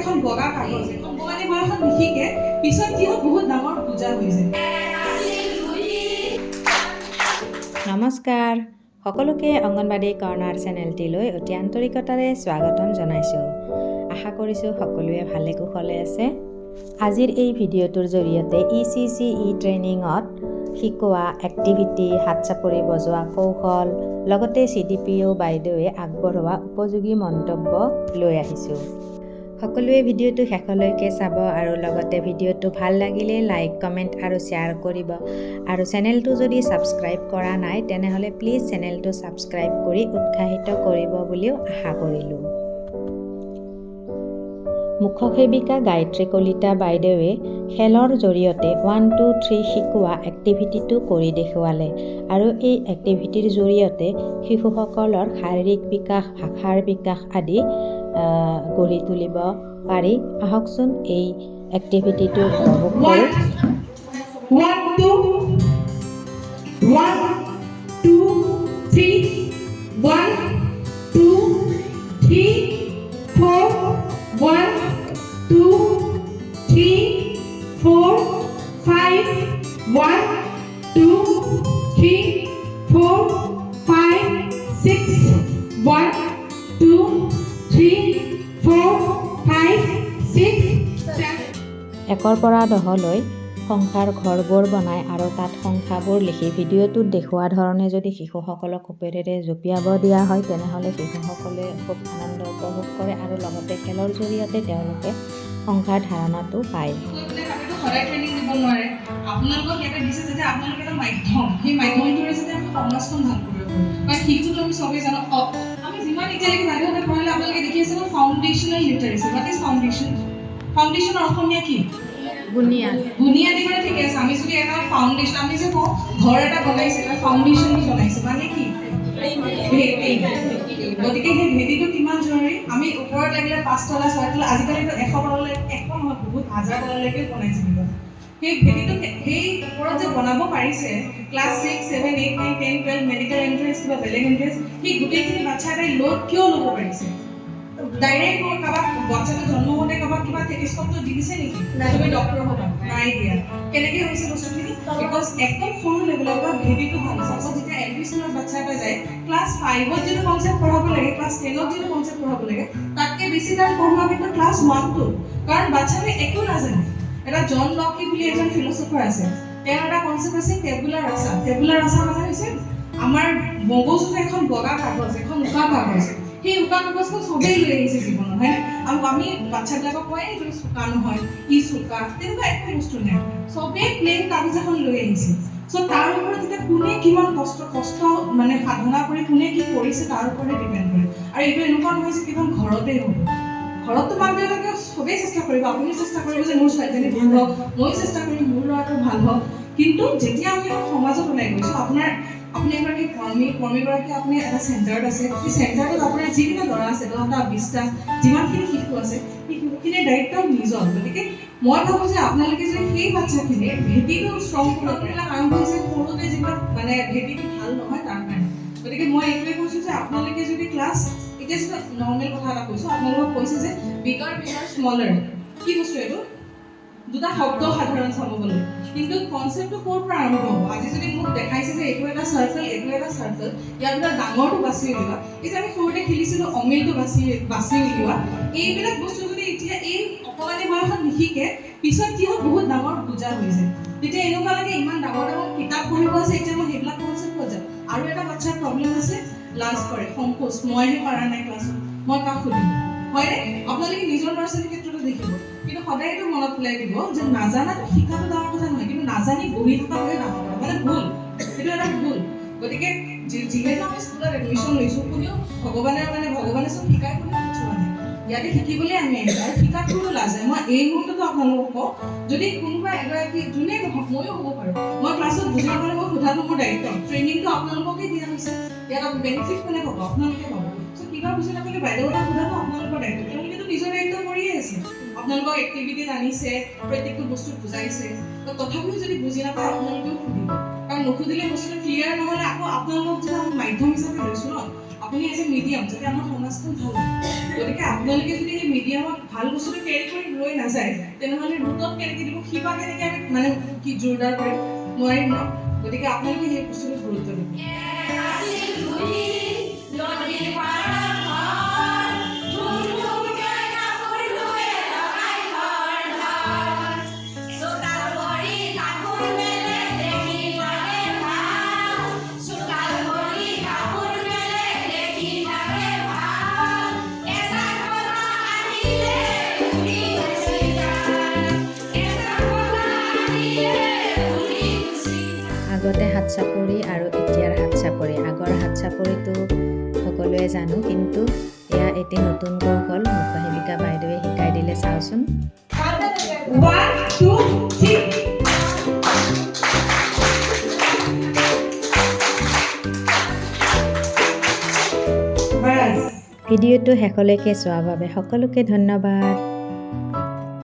এখন বগা কাগজ এখন বগানী বয়সত নিশিকে পিছত কি হয় বহুত ডাঙৰ পূজা হৈ যায়। নমস্কাৰ, সকলোকে অংগনবাড়ী কৰ্ণাৰ চেনেলটিলৈ অতি আন্তৰিকতাৰে স্বাগতম জনাইছোঁ। আশা কৰিছোঁ সকলোৱে ভালে কুশলে আছে। আজিৰ এই ভিডিঅ'টোৰ জৰিয়তে ECCE ট্ৰেইনিঙত শিকোৱা এক্টিভিটি, হাত চাপৰি বজোৱা কৌশল, লগতে CDPO বাইদেৱে আগবঢ়োৱা উপযোগী মন্তব্য লৈ আহিছোঁ। সকলোৱে ভিডিঅ'টো শেষলৈকে চাব আৰু লগতে ভিডিঅ'টো ভাল লাগিলে লাইক, কমেণ্ট আৰু শ্বেয়াৰ কৰিব। আৰু চেনেলটো যদি ছাবস্ক্ৰাইব কৰা নাই তেনেহ'লে প্লিজ চেনেলটো ছাবস্ক্ৰাইব কৰি উৎসাহিত কৰিব বুলিও আশা কৰিলোঁ। মুখ্য সেৱিকা গায়ত্ৰী কলিতা বাইদেৱে খেলৰ জৰিয়তে 1, 2, 3 শিকোৱা এক্টিভিটিটো কৰি দেখুৱালে আৰু এই এক্টিভিটিৰ জৰিয়তে শিশুসকলৰ শাৰীৰিক বিকাশ, ভাষাৰ বিকাশ আদি গঢ়ি তুলিব পাৰি। আহকচোন এই এক্টিভিটিটো উপভোগ কৰোঁ। 1, 2, 3, 1, 2, 3, 4, 1, 2, 3, 4, 5, 1, 2, 3, 4, 5, 6, 1, 2, 3, 4, 5, 6, 7. একৰ পৰা 10লৈ সংখ্যাৰ ঘৰবোৰ বনাই আৰু তাত সংখ্যাবোৰ লিখি ভিডিঅ'টোত দেখুওৱা ধৰণে যদি শিশুসকলক কোপেৰেৰে জঁপিয়াব দিয়া হয় তেনেহ'লে শিশুসকলে খুব আনন্দ উপভোগ কৰে আৰু লগতে খেলৰ জৰিয়তে তেওঁলোকে সংখ্যাৰ ধাৰণাটো পায়। সদায় ট্ৰেইনিং দিব নোৱাৰে। আপোনালোকক ইয়াতে দিছে যাতে আপোনালোকে এটা মাধ্যম, সেই মাধ্যমটোৰে যাতে আমি সমাজখন ভাল কৰিব পাৰোঁ। কাৰণ শিশুটো আমি চবেই জানো, আমি যিমান এতিয়ালৈকে বাইদেউহঁতে পঢ়ালে আপোনালোকে দেখি আছে ফাউণ্ডেশ্যনেল লিটাৰেচি। What is foundation? ফাউণ্ডেশ্যনৰ অসমীয়া কি? বুনিয়াদী মানে ঠিকে আছে। আমি যদি এটা ফাউণ্ডেশ্যন, আমি যে কওঁ ঘৰ এটা বনাইছে, ফাউণ্ডেশ্যন বনাইছে মানে কি? ভেটি। গতিকে সেই ভেটিটো কিমান জৰুৰী? আমি ওপৰত লাগিলে 5 তলা 6 তলা, আজিকালিতো 100 তলালৈ 100 নহয় বহুত হাজাৰ তলালৈকে বনাইছে। সেই ভেটিটো সেই ওপৰত যে বনাব পাৰিছে ক্লাছ 6, 7, 8, 9, 10, 12 মেডিকেল এণ্ট্ৰেন্স কিবা বেলেগ এণ্ট্ৰেন্স, সেই গোটেইখিনি বাচ্ছা এটাই লোড কিয় ল'ব পাৰিছে? ডাইৰেক্ট কাৰোবাক বাচ্চাটো জন্ম হওঁতে কাৰোবাক কিবা টেলিস্কোপটো দি দিছে নেকি? তুমি ডক্টৰ হ'বা নাই দিয়া। কেনেকৈ হৈছে বস্তুখিনি? বিকজ একদম সৰু লেভেলৰ পৰা ভেটিটো ভাল আছে। তাৰপিছত যেতিয়া LP স্কুলত বাচ্চা এটা যায়, ক্লাছ 5ত যিটো কনচেপ্ট পঢ়াব লাগে, ক্লাছ 10ত যিটো কনচেপ্ট পঢ়াব লাগে, তাতকৈ বেছি টাইম পঢ়োৱা কিন্তু ক্লাছ 1টো। কাৰণ বাচ্চাটোৱে একো নাজানে। এটা জন লকি বুলি এজন ফিলচফাৰ আছে, তেওঁৰ এটা কনচেপ্ট আছে টেবুলাৰ ৰাছা। টেবুলাৰ ৰাছা মানে হৈছে আমাৰ মগজুটো এখন বগা কাগজ, এখন উকা কাগজ। সেই উকা কাগজখন চবেই লৈ আহিছে জীৱনত, হয় আৰু আমি বাচ্চাবিলাকক কয় এইটো চোকা নহয়, ই চোকা, তেনেকুৱা একো বস্তু নাই। চবেই প্লেন কাগজ এখন লৈ আহিছে। চ' তাৰ ওপৰত যেতিয়া কোনে কিমান কষ্ট মানে সাধনা কৰি কোনে কি কৰিছে তাৰ ওপৰতে ডিপেণ্ড কৰে। আৰু এইটো এনেকুৱা নহয় যে কেৱল ঘৰতেই হ'ব। ঘৰততো মাক দেউতাকে চবেই চেষ্টা কৰিব, আপুনিও চেষ্টা কৰিব যে মোৰ ছোৱালীজনী ভাল হওক, ময়ো চেষ্টা কৰিম মোৰ ল'ৰাটো ভাল হওক। কিন্তু যেতিয়া আমি সমাজত ওলাই গৈছোঁ, আপুনি এগৰাকী কৰ্মীগৰাকী, আপুনি এটা চেণ্টাৰত আছে, সেই চেণ্টাৰটোত আপোনাৰ যিকেইটা ল'ৰা আছে 10টা 20টা যিমানখিনি শিশু আছে, সেই শিশুখিনিৰ দায়িত্ব নিজৰ। গতিকে মই ভাবোঁ যে আপোনালোকে যে সেই বাচ্চাখিনিৰ ভেটিটো ষ্ট্ৰং কৰিবলৈ আৰম্ভ হৈছে সৰুতে যিবিলাক মানে ভেটিটো ভাল নহয় তাৰ কাৰণে। গতিকে মই এইটোৱে কৈছোঁ যে আপোনালোকে যদি ক্লাছ, এতিয়া যেটা নৰ্মেল কথা এটা কৈছোঁ, আপোনালোকক কৈছে যে বিগাৰ স্মলাৰ, কি বস্তু এইটো? দুটা শব্দ সাধাৰণ চাব গ'লে, কিন্তু কনচেপ্টটো ক'ৰ পৰা আৰম্ভ হ'ব? আজি যদি মোক দেখাইছে যে এইটো এটা চাৰ্কল, এইটো এটা চাৰ্কল, ইয়াৰ ভিতৰত ডাঙৰটো বাছি উলিওৱা, এই যে আমি সৰুতে খেলিছিলোঁ অমিলটো বাছি উলিওৱা, এইবিলাক বস্তু যদি এতিয়া এই অকমানি বয়সত নিশিকে পিছত কি হয় বহুত ডাঙৰ পূজা হৈ যায়। তেতিয়া এনেকুৱা লাগে ইমান ডাঙৰ কিতাপ পঢ়িব আছে, এতিয়া মই সেইবিলাক কনচেপ্ট পোৱা যায়। আৰু এটা বাচ্ছাৰ প্ৰব্লেম আছে, লাজ কৰে, সংকোচ, মইহে পৰা নাই ক্লাছত, মই কাক সুধিম, হয়নে? আপোনালোকে নিজৰ ল'ৰা ছোৱালীৰ ক্ষেত্ৰতো দেখিব। কিন্তু সদায় এইটো মনত পেলাই দিব যে নাজানাটো শিকাটো ডাঙৰ কথা নহয়, কিন্তু নাজানি বহি থকাটোহে ডাঙৰ কথা, মানে ভুল, সেইটো এটা ভুল। গতিকে যিহেতু আমি স্কুলত এডমিশ্যন লৈছোঁ, কোনেও ভগৱানে চব শিকাই কোনেও পঠোৱা নাই। ইয়াতে শিকিবলৈ আমি আহিছোঁ আৰু শিকাত কোনো লাজ নাই। মই এই মুহূৰ্ততো আপোনালোকক কওঁ, যদি কোনোবা এগৰাকী যোনে নহওক, ময়ো হ'ব পাৰোঁ, মই ক্লাছত বুজি নাপালে মই সোধাটো মোৰ দায়িত্ব। ট্ৰেইনিংটো আপোনালোককে দিয়া হৈছে, ইয়াত বেনিফিট কোনে পাব? আপোনালোকে পাব। চ' কিবা বুজি নাপালে বাইদেউহঁতক সোধাটো আপোনালোকৰ দায়িত্ব। তেওঁলোকেতো নিজৰ দায়িত্ব কৰিয়ে আছে, আপোনালোকক এক্টিভিটিত আনিছে, প্ৰত্যেকটো বস্তু বুজাইছে। তথাপিও যদি বুজি নাপায় আপোনালোকেও সুধিব, কাৰণ নুসুধিলে বস্তুটো ক্লিয়াৰ নহ'লে আকৌ আপোনালোকক যেতিয়া আমি মাধ্যম হিচাপে লৈছোঁ ন, আপুনি এজ এ মিডিয়াম যাতে আমাৰ সমাজখন ভাল হয়। গতিকে আপোনালোকে যদি সেই মিডিয়ামত ভাল বস্তুটো কেৰি কৰি লৈ নাযায় তেনেহ'লে ৰুটত কেনেকৈ দিব শিপা কেনেকৈ আমি মানে কি জোৰদাৰ কৰিম নোৱাৰিম ন গতিকে আপোনালোকে সেই বস্তুটো গুৰুত্ব দিব আগতে হাত চাপৰি আৰু এতিয়াৰ হাত চাপৰি আগৰ হাত চাপৰিটো সকলোৱে জানো কিন্তু এয়া এটি নতুন কৌশল মুখাশিকা বাইদেৱে শিকাই দিলে চাওচোন 1 2 3 ভিডিঅ'টো শেষলৈকে চোৱাৰ বাবে সকলোকে ধন্যবাদ